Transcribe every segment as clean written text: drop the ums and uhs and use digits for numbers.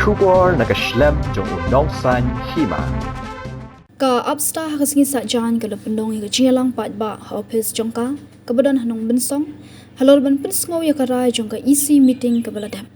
Shubor nakaslem jong unongsan Hima. Ka Apsta hasingi sajan ke lependong yang Jylla pat ba office jongka kebadan hanong bensong Halor ban pensngau ya karai jongka isi meeting ke baladam.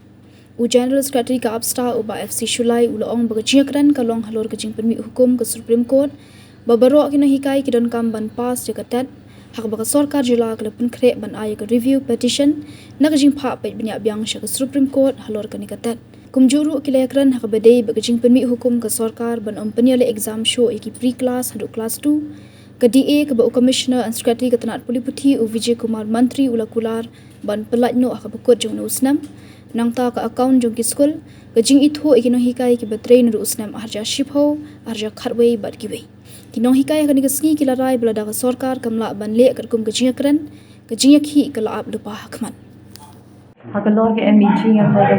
U General Secretary ka Apsta uba FC Shulai uloong Sngewkmen kalong Halor kejing permit hukum ke Supreme Court babarok kina hikai kidon kam ban pas jakatat hak baka Sorkar Jylla ke Pynkhreh ban ay ke review petition na kejing Phah Peit Biang ke Supreme Court Halor ke nikatat. Kumjuru kilekran hak badai bagajing permit hukum ke Sorkar ban penyale exam show iki pre-class haduk class 2 ke DA ke bau Commissioner and Secretary ke Tanat Puli Putih u Vijay Kumar Mantri ulakular ban pelajno hak bekut jong usnam nang ta ke account jong ki school gajing itho iki no hikai ki betrain ru usnam arja shipho arja kharwei bat giwei kinong hikai hak ni kesngi kilarai belada ke Sorkar kamla ban le kum gajing yakhi kala ab lupa hakman Halor ke MEG yang saya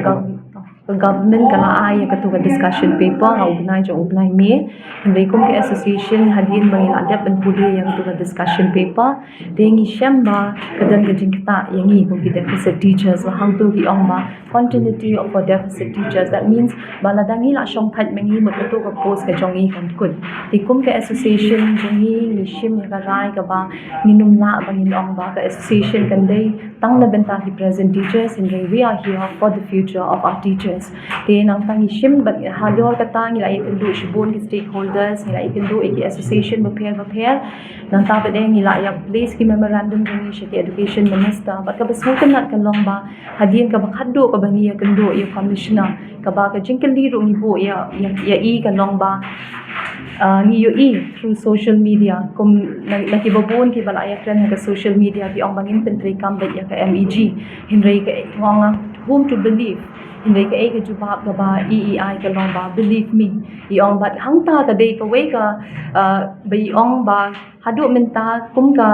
government kala ai ka tu discussion paper ha organize me rekom ke association hadin bangil adap dan pudi yang tu discussion paper dengi shamba kadan gajing kita yang ni ko deficit teachers wa hang tu ki ongma continuity of for deficit teachers, that means baladangi la shong phat mengi mot tu ka post ka jongi kan kun rekom ke association jongi ni shim ya rai ka ba ninum la bangil ong ba ka association kan dei tang na benta ki present teachers and we are here for the future of our teachers. Then ang tangishim but Halor kata nila ikan do shibon ki stakeholders nila ikan do iki association prepare nang tabat deng nila ya place ki memorandum ni shi education minister but ka besmutan nat kan long ba hadin ka bakado ka bani ya kan do ya commissioner ka ba ka jingkel liru ni bo ya i kan long ba ni yo through social media kum nakibabon ki balaya kran ka social media bi ong bangin pentri kam ba ya ka MEG hinrei ka ngonga whom to believe hindi ka eka jubab ka ba EEI ka long ba believe me iong bat hangta ka day ka way ka ba iong ba hadu menta kum ka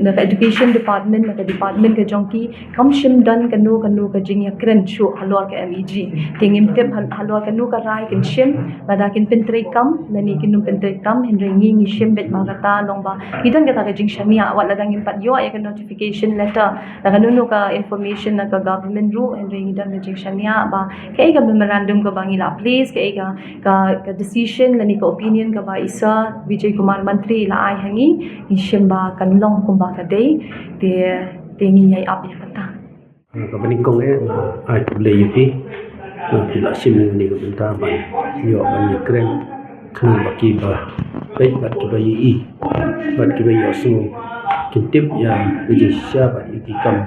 na education department na ka department ka jongki kam shim dan kanu ka jing ya kren shu Halor ka MEG tingim tip Halor kanu ka rai kin shim badakin pentri kam nani kinum pentri kam hindi ngi shim bet ba kata long ba gidan ka jing shania wala dang impat yo ya ka notification letter na kanunu ka information na ka government ru hindi gidan ka jing shania ba kay ka memorandum ka bangila please kay ka decision lani ka opinion ka ba isa Vijay Kumar Mantri la ai hangi ishim ba kanlong kumba ka day de ngi ay ap ya kata ka banikong ai play yupi pila sim ni ka benta ban yo ban kren khang baki ba bai bat ki bai i bat ki bai yo su kintip ya ji sha ba iki kam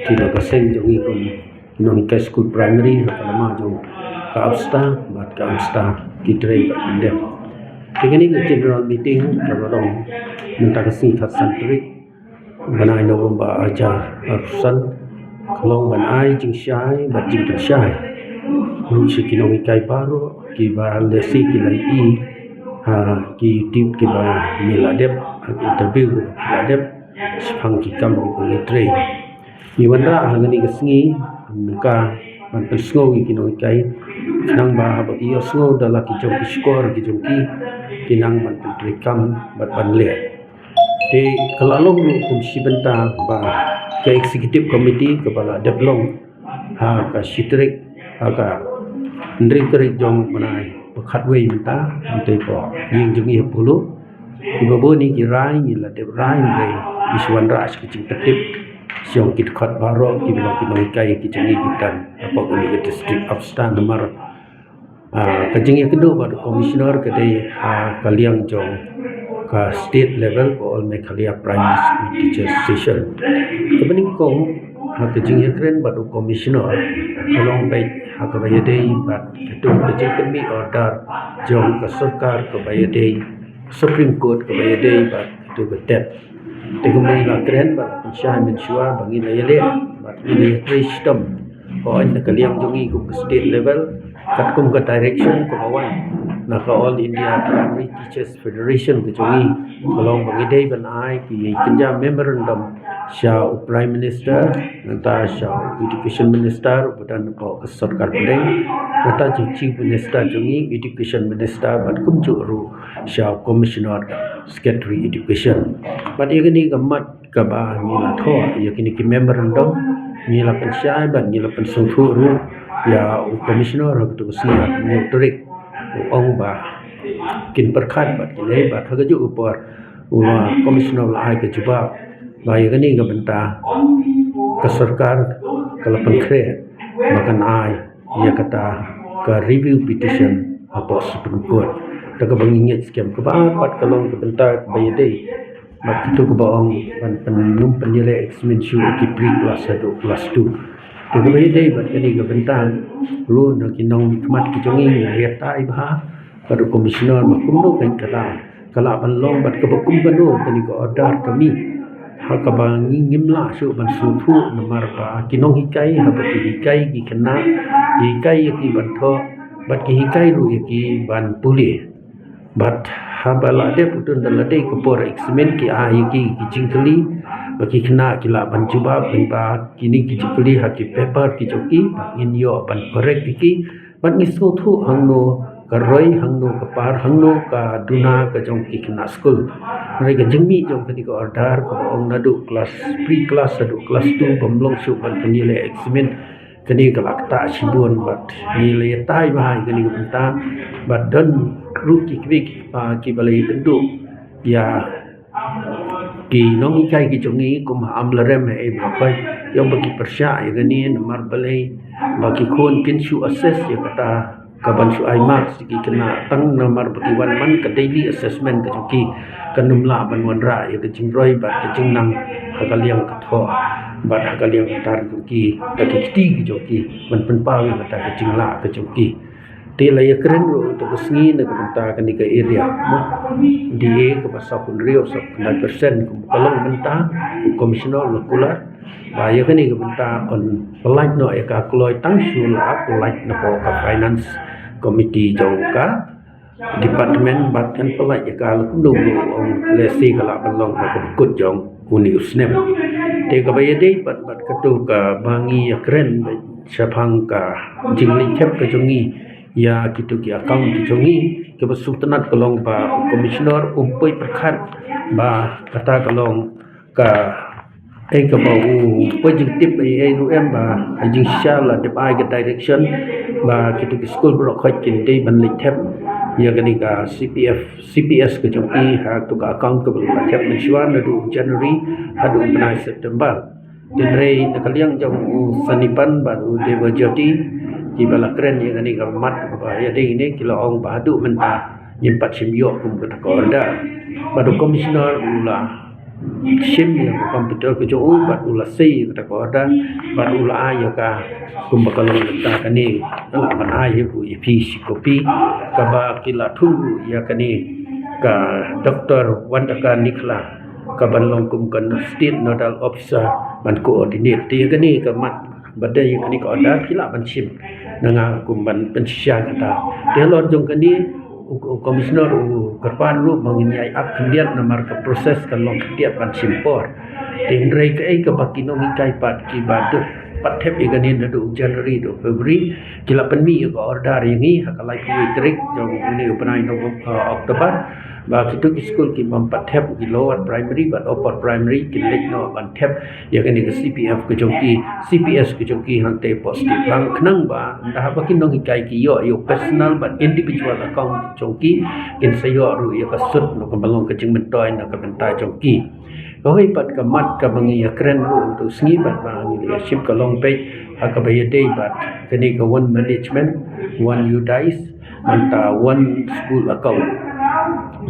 ki ba seng jong i kom nong ka school primary ka lama jo ka Apsta bat ka Apsta ki tray ka indem tingani ke general meeting ka balong minta kasi khasan trik banai no ba ajar arsan kalong banai jing shai bat jing tu shai ru shi kinong kai paro ki ba lesi ki lai i ha ki tip ki ba miladep interview miladep phang ki kam ni tray ni wanda hangani kesngi nka man pensngo ki kinong kai nang ba ba iyo sngo dala ki jong ki score ki jong ki nang man trikam bat banle te kalalong kum sibenta ba ke executive committee kepala develop ha ka shitrik ha ka ndrik jong manai pakhatwei menta ante po ying jong i pulu ki baboni ki rai ni la de rai ni iswan ras ki jing tetip siong kit khat baro ki bilong ki noi kai ki jing i kitan apa ko ni district Apsta nomor kajing yang kedua pada commissioner kedai kaliang jong ka state level ko all mekalia primary school teachers session kebening kong kajing yang keren pada commissioner tolong baik ka bayadei bat ketu kajing kami order jong ka Sorkar ka bayadei Supreme Court ka bayadei bat ketu betet tegumai la keren bat pensyah mensua bangi la yele bat ini system ko an kaliang jongi ko state level katkum ka direction ko bawan na ka all India Primary Teachers Federation ke jongi kolong bangidei ban ai ki kinja memorandum sha prime minister nata sha education minister budan ko Sorkar pedeng nata chief minister jongi education minister bat kum chu ru sha commissioner secretary education bat yegini gamat ka ba ni la tho yegini ki memorandum ni la pensyai ban ni la pensungthu ru ya komisioner tu siap motorik ong ba kin perkat bat kin bat hagaju upar ula komisioner lai ke jubab bai gani ga benta ke Sorkar kalau Pynkhreh makan ai ia kata ke review petition apa Supreme Court tak bangingit skem ke bat kalau ke benta bai dei mat itu ke baong penum penilai eksamen syu ki pre kelas 1 kelas 2 tu ke bai dei bat kani ke benta lu nak kinong khmat ki jongi lihat tai bah pada komisioner makum kan kala ban long bat ke bakum banu kani ko order kami hakabangi ngimla su ban su thu namar ba kinong hikai habati hikai ki kena hikai ki ban tho bat ki hikai ru ki ban puli bat habala de putun dalade ko por eksamen ki a ki jingkali bagi kena kila ban jubab ba kini ki jingkali ha ki paper ki joki in yo ban correct ki ban ni su thu hangno karoi hangno kapar hangno ka duna ka jong ki kena school mereka jengmi jong ketika order ko ong nadu kelas pre kelas 1 kelas 2 pemlong su ban penilai eksamen kini kalak ta sibun bat nilai tai bahai kini benta bat dan ruki ki balai tentu ya ki nong ikai ki jongi kum amlarem e bakai yang bagi persya ya gani namar balai bagi kon kin su assess ya kata kaban su ai marks ki kena tang namar bagi wan man ke daily assessment ke joki kanumla ban wanra ya ke jingroi bat ke jingnam hakal yang katho bat hakal yang tar ki ke kiti ki joki ban penpau yang kata ke jingla ke joki te la ya keren ro to kesngi na kata kan di ke area di ke pasal pun rio 9% kalau benta komisioner lokular bahaya kan ni ke benta on pelaj no ya ka kloi tang sula pelaj na po ka finance committee jongka department bat kan pelaj ya ka lu on lesi kala belong ka kut jong uni usnem te ka bahaya dei bat katu ka bangi ya keren sapang ka jingli chep ka jongi ya kitu ki account ki jongi ke besultanat kolong ba komisioner umpoi perkhat ba kata kolong ka ka ba positive ru em ba jing shala de ai ke direction ba kitu ki school bro khoi kin dei ban lik thep ya gani ka CPS ke jongi ha tu ka account ko bla thep mensuan du January hadu benai September dinrei nakaliang jong sanipan baru de bajati ki bala keren yang ani ka mat ba ya dei ni kilo ong ba du menta nyimpat simyo kum ka order baru komisioner ula sim yang komputer ke jo bat ula sei ka order baru ula ayo ka kum ba kalong menta kani ala ban ayo ku ipi kopi ka ba kila thu ya kani ka doktor wandaka nikla ka ban long kum kan state nodal officer ban coordinate dia kani ka mat badai kani ka order kila ban sim dengan kumban pensya kata dia lor jong kani komisioner kerpan lu menginyai ap kendiat namar ke proses kalong ketiap ban simpor tindrai ke ai ke bakino mikai pat ki badu pathep igani nadu January do February kila penmi ko order yangi hakalai kui trik jong ini upanai no Oktober ba kitu ki school ki pathep ki lower primary but upper primary ki lek no ban thep yagani ke CPF ke jongki CPS ke jongki hante positive bang khnang ba dah bakin nong kai ki yo personal but individual account jongki kin sayo ru ya kasut no balong ke jing mentoy na ka benta jongki Koi pat kamat ka bangi keren ru tu sngi bat bangi leadership ka long page hakabaya day bat kani ka one management one UDICE manta one school account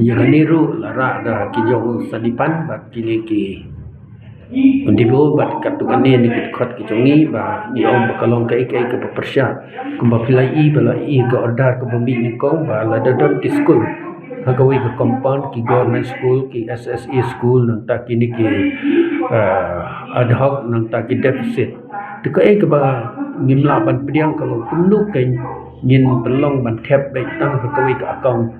ya kani ru lara da kijong sanipan bat kini ki undibo bat katukane ni khot ki jongi ba ni om bakalong kai kai ka persya kumba pilai bala ka order ka bambi ni kong ba la da don ki school hagawi ke compound ki government school ki SSE school nang ta kini ki ad hoc nang ta ki deficit tika ke ba ngimla ban pediang kalau penuh kan ngin pelong ban thep baik tang hagawi ke account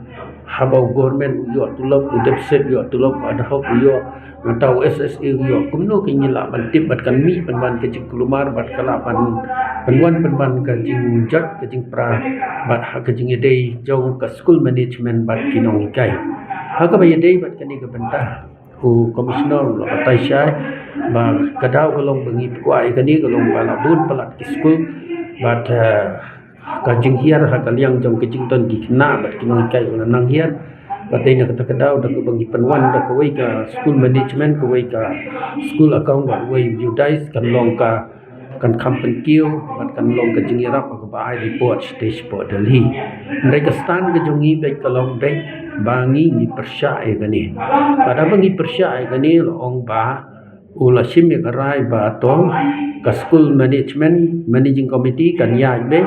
habau government yo tulop deficit yo tulop ad hoc yo atau SSE yo kumno ke ngila ban tip bat kan mi ban ke jing kulumar bat kala ban ke jing jat ke jing pra bat ha ke jing dei jong ke school management bat kinong ikai ha ka bay dei bat kani ke benta ku komisioner la batai syai ba kadau kolong bengi kuai kani kolong bala bun pelat ki school bat ka jing hiar ha kaliang jong ke jing ton ki na bat kinong kai nang hiar bat dei na kata kadau da ko bangi penwan da ko wei ka school management ko wei ka school account bat wei judais kan long ka kan kampen kiu bat kan long ka jing yarap ko ba ai report stage po delhi ndai ka stan ke jongi be ka long be bangi ni persya e gani pada bangi persya e gani ong ba ula sim ya karai ba tong ka school management managing committee kan ya be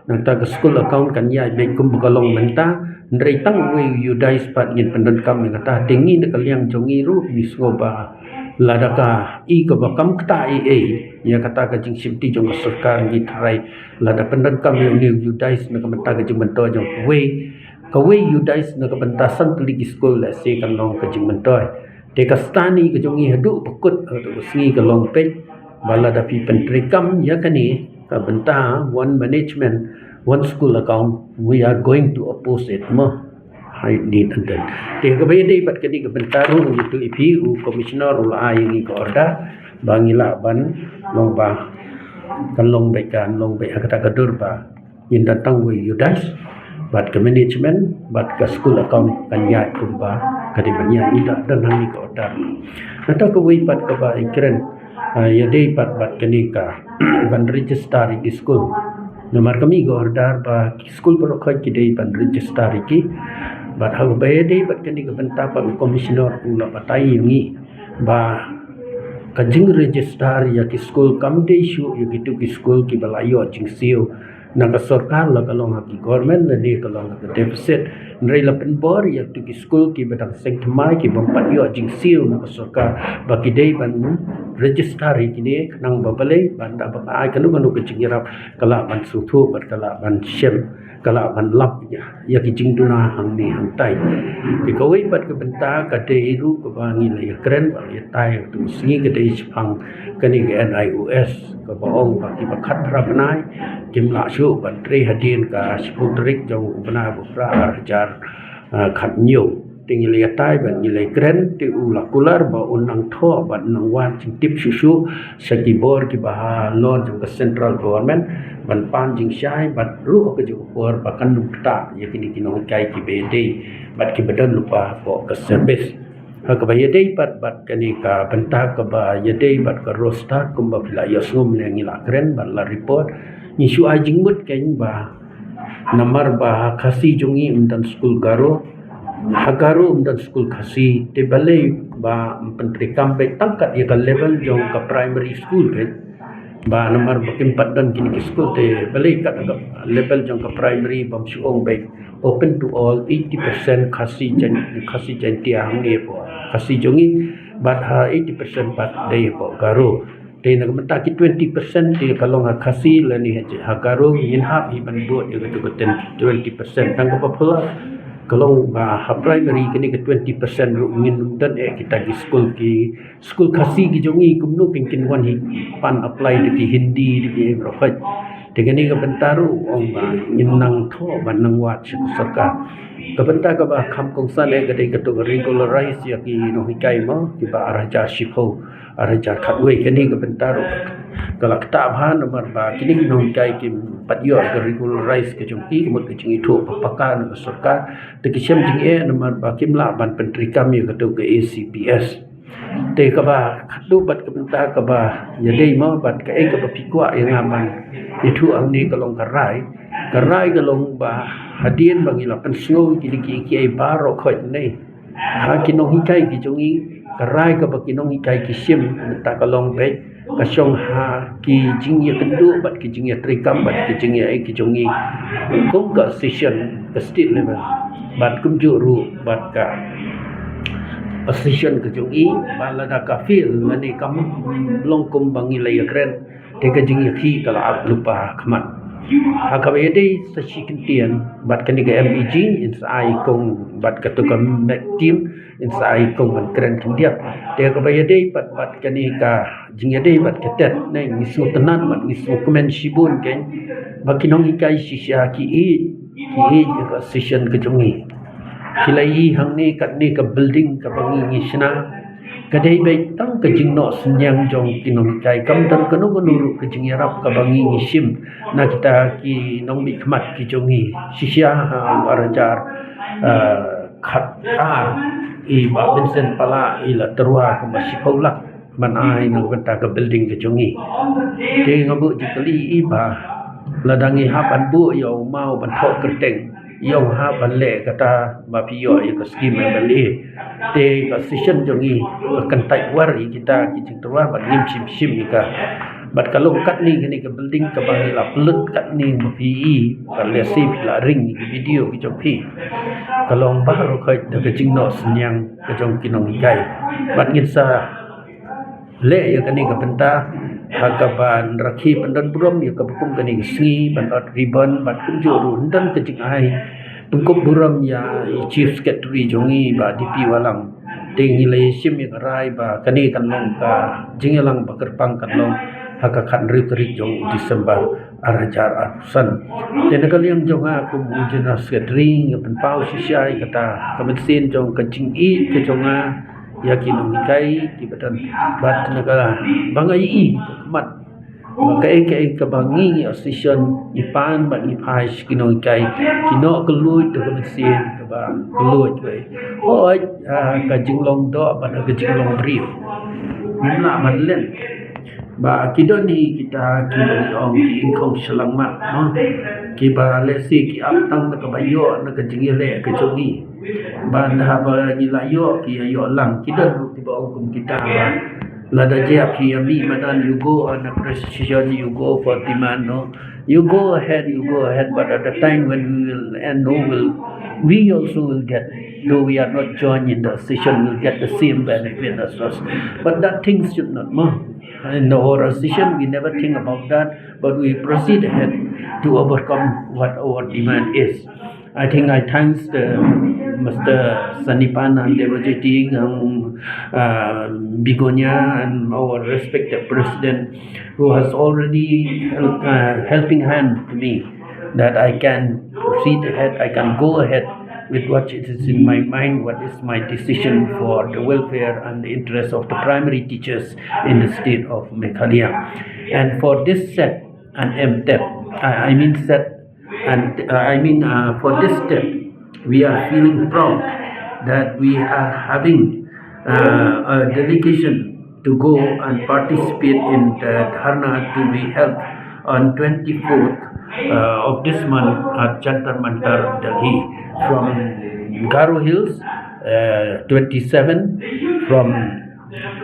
nang ta ka school account kan ya be kum kalong menta ndrei tang we you dais pat ngin pendan kam nga ta tingi ne kaliang jongi ru misgo ba ladaka I ka ba kam kta e ya kata ka jing simti jong Sorkar ni trai lada pendan kam you dais na ka menta ka jing mento jong we you dais na ka benta sang kli school la se kan long ka jing mento te ka stani ka jongi hadu pakut to sngi ka long pe bala da pi pentri kam ya kani ka benta one management one school account we are going to oppose it mo I need and then te ka bay dei pat kani ka benta ru itu ipi u commissioner ul ai ngi ko order bangila ban long ba kan long be kata kadur ba in datang we you guys bat ke management bat ke school account kan ya kumba kadi banya ida dan hang ni ko order nata ko we pat ka ba ikren ya dei pat bat kani ka ban register di school nomor kami go order ba school pro kha ki dei ban register ki bat ha ba dei bat kani ka benta pa commissioner ula patai ngi ba kajing register ya ki school kam dei shu ya gitu ki school ki balayo jing siu naga Sorkar la kalong ki government na ni kalong ka deficit nrei la penbor ya tu ki school ki bedang sengtmai ki bompat yo jing siu naga Sorkar bagi dei ban register ki nang babale banda ba ai kanu ke jingrap kala ban suthu bat kala ban shem kala ban lap ya ki jing duna hang ni hang tai ki kawai bat ke benta ka dei ru ka bangi la ya kren ba ya tai tu singi ke dei chang kani ke NIOS ka baong ba ki bakhat rabnai kimla shu ban tre hadin ka sputrik jong bana bu pra jar khat nyu ting le tai ban ni le kren ti u la kular ba unang tho ban nang wan ching tip shu shu saki bor ki ba lor jong ka central government ban pan jing shai bat ru ka ju bor ba kan nu ta ya kini kinong kai ki be dei bat ki bedan lupa ko ka service ha ka ba ye dei bat kani ka benta ka ba ye dei bat ka roster kum ba pila ya sum le ngi la kren ban la report ni shu ai jing mut ken ba namar ba khasi jungi undan school garo hagaru undan school khasi te balai ba pentri kampe tangkat ya ka level jong ka primary school ke ba namar bakim padan kini school te balai kat level jong ka primary bam suong be open to all 80% khasi jan tiang ni po khasi jongi but 80% pat dei po garo te nak menta ki 20% ti kalong khasi la ni ha garo min hap hi ban buat ya tu 20% tang pa pula kalong ba primary kini ke 20% ru ngin dan kita ki school khasi ki jongi kumnu pingkin wan hi pan apply di hindi di rohat dengan ni ke bentaru ong ba nang tho ban nang wat Sorkar ke benta ke ba kham kong san ke dei ke to regularize ya ki no hikai mo ki ba araja shipho araja khatwe kini ke bentaru kalak ta bhan nomor ba kini no hikai ki patyo ke regularize ke jongki mut ke jingi tho papakan Sorkar te ki sem jing nomor ba kimla ban pentri kami ke to ke ACPS te ka ba khatu bat ka benta ka ba ya dei mo bat ka ka ba pikwa yang aman itu ang ni kalong karai kalong ba hadien bangila pensyo ki ai baro khoi nei ha kinong hikai ki jongi karai ka ba kinong hikai ki sim ta kalong be ka song ha ki jing ya kendu bat ki jing ya trikam bat ki jing ya ki jongi kong ka session ka state level bat kum ju ru bat ka position ke jongi balada kafil mani kam longkum bangi lay kren te ka jing yakhi kala ap lupa khamat ha ka be dei sa chikintian bat kan ga MEG insai kong bat ka to ka team insai kong man kren kindia te ka be dei bat kan ka jing dei bat ka tet nei misu tenan bat Sngewkmen shibun ken bakinong ikai shisha ki session ke jongi Hilai hang ni kat ni ke building ke bangi ngisna kadai baik tang kejing no senyang jong kinong kai kam tan kanu nuru kejing yarap ka bangi ngisim na kita ki nong bi khmat ki jongi sisya arajar khatar i ba Vincent pala ila terua ka masipolak man ai nang benta ka building ke jongi te ngabu jikali i ba ladangi hapan bu yo mau ban thok kerteng yo ha ban le kata ma pi yo ka scheme bali te ka session jongi kan tai wari kita ki terua ban nim sim sim ka bat kalau kat ni kini ke building ke bang la pelut kat ni ma pi i ban le si la ring ki video ki jong pi kalau baru kai ke jing no senyang ke jong kinong ikai bat ngin sa le ya kani ka benta hakaban rakhi pandan buram ya ka bukum kani sngi ban ot ribbon bat kum juru dan ke jing ai pengkup buram ya chief secretary jongi ba dp walang tingi le sim ya rai ba kani kan long ka jingelang ba kerpang kan long haka kan ritrik jong Disember arajar arusan dan kali yang jonga aku mujina secretary ya penpau sisiai kata kemensin jong kencing i ke jonga yakin umikai di badan bat negara bangai i kemat kai kebangi association ipan bat ipai kinoi kai kino keluit de kemesin ke bang keluit we oi ka jinglong do bat ka jinglong brief minla madlen ba kidon ni kita kidon ong ki ingkong selamat no ki ba lesi ki aptang na kabayo na ka jingile ka jongi ban haba ni layo ki ayo lang kidon tiba hukum kita ba lada jap ki ami madan you go on a precision you go for demand no you go ahead but at the time when we will end no we also will get though we are not joined in the session will get the same benefit as us but that things should not more in our decision we never think about that but we proceed ahead to overcome what our demand is I think I thanks the Mr. Sanipan and Devajiti Bigonia and our respected president who has already helping hand to me that I can proceed ahead I can go ahead with what it is in my mind, what is my decision for the welfare and the interest of the primary teachers in the state of Meghalaya. And for this set and MTEP, for this step, we are feeling proud that we are having a delegation to go and participate in the Dharna to be held on 24th of this month at Jantar Mantar, Delhi. From Garo Hills, 27, from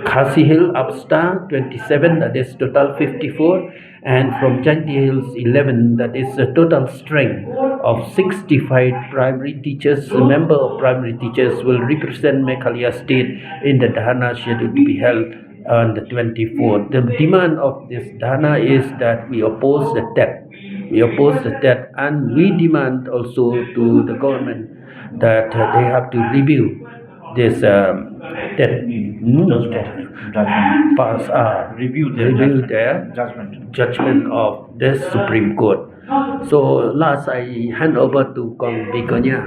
Khasi Hill, Apsta, 27, that is total 54, and from Chanti Hills, 11, that is a total strength of 65 primary teachers. A member of primary teachers will represent Meghalaya State in the Dharna scheduled to be held on the 24th. The demand of this Dharna is that we oppose the TET. We oppose the TET and we demand also to the government that they have to review this TET review their judgment of the Supreme Court. So last I hand over to Kong Bigonia.